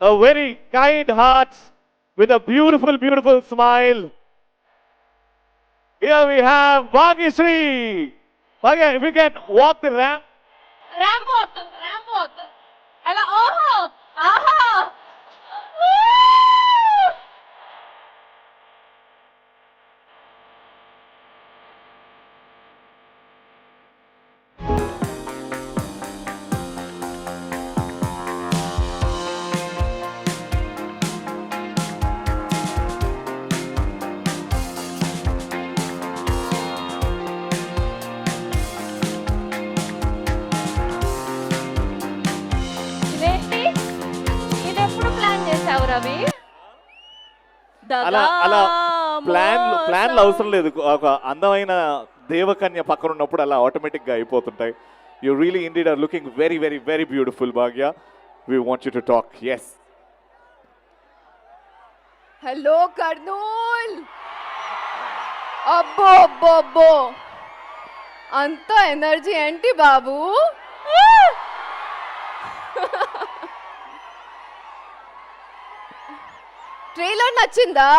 a very kind heart with a beautiful, beautiful smile. Here we have Bhagyashree. Bhagya, if we can walk the ramp. Ramp. Hello. Oh, aha. ఇదేంటి ఇది ఎప్పుడు plan చేసావు రవి అలా అలా ప్లాన్లు అవసరం లేదు. ఒక అందమైన దేవకన్య పక్కన ఉన్నప్పుడు అలా ఆటోమేటిక్గా అయిపోతుంటాయి. You really indeed are looking very very very beautiful Bhagya. We want you to talk. Yes. Hello Kurnool. అబ్బో అబ్బో అబ్బో, అంత ఎనర్జీ ఏంటి బాబు? ట్రైలర్ నచ్చిందా?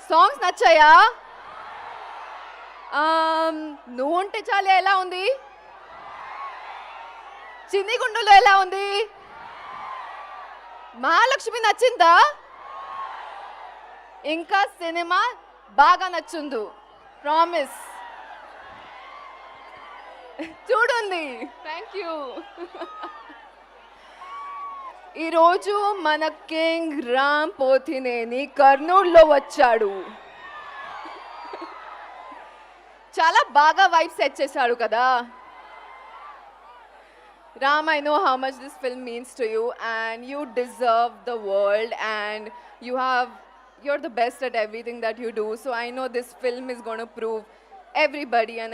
సాంగ్స్ నచ్చాయా? నువ్వు ఉంటే చాలే ఎలా ఉంది? చిన్ని గుండులో ఎలా ఉంది? మహాలక్ష్మి నచ్చిందా? ఇంకా సినిమా బాగా నచ్చుందు, ప్రామిస్. చూడండి. Thank you. ఈరోజు మన కింగ్ రామ్ పోతినేని కర్నూలులో వచ్చాడు. చాలా బాగా వైబ్ సెట్ చేశాడు కదా. Ram, I know how much this film means to you, and you deserve the world, and you're the best at everything that you do. So I know this film is going to prove everybody and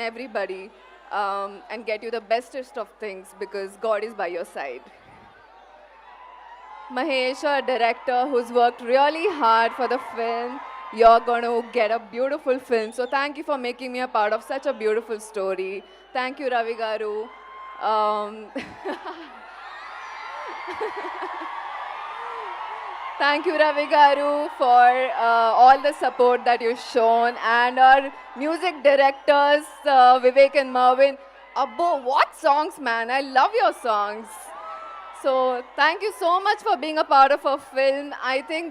get you the bestest of things, because God is by your side. Mahesh, our director, who's worked really hard for the film, you're going to get a beautiful film. So thank you for making me a part of such a beautiful story. Thank you, Ravi Garu. Thank you, Ravi Garu, for all the support that you've shown, and our music directors, Vivek and Marvin. Abbo, what songs, man! I love your songs. So thank you so much for being a part of our film. I think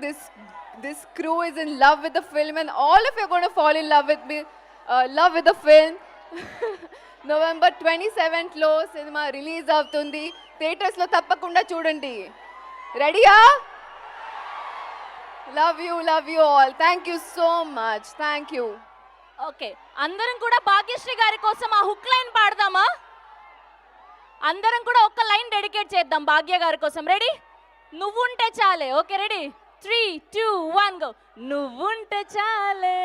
this crew is in love with the film, and all of you are going to fall in love with the film. November 27th లో cinema release అవుతుంది. Theatres లో తప్పకుండా చూడండి. రెడీయా? Love you all. Thank you so much. Thank you. Okay, అందరం కూడా భాగ్యశ్రీ గారి కోసం ఆ హుక్ లైన్ పాడదామా? అందరం కూడా ఒక్క లైన్ డెడికేట్ చేద్దాం భాగ్య గారి కోసం. రెడీ? నువ్వుంటే చాలే. Okay, ready? 3, 2, 1 గో. నువ్వుంటే చాలే.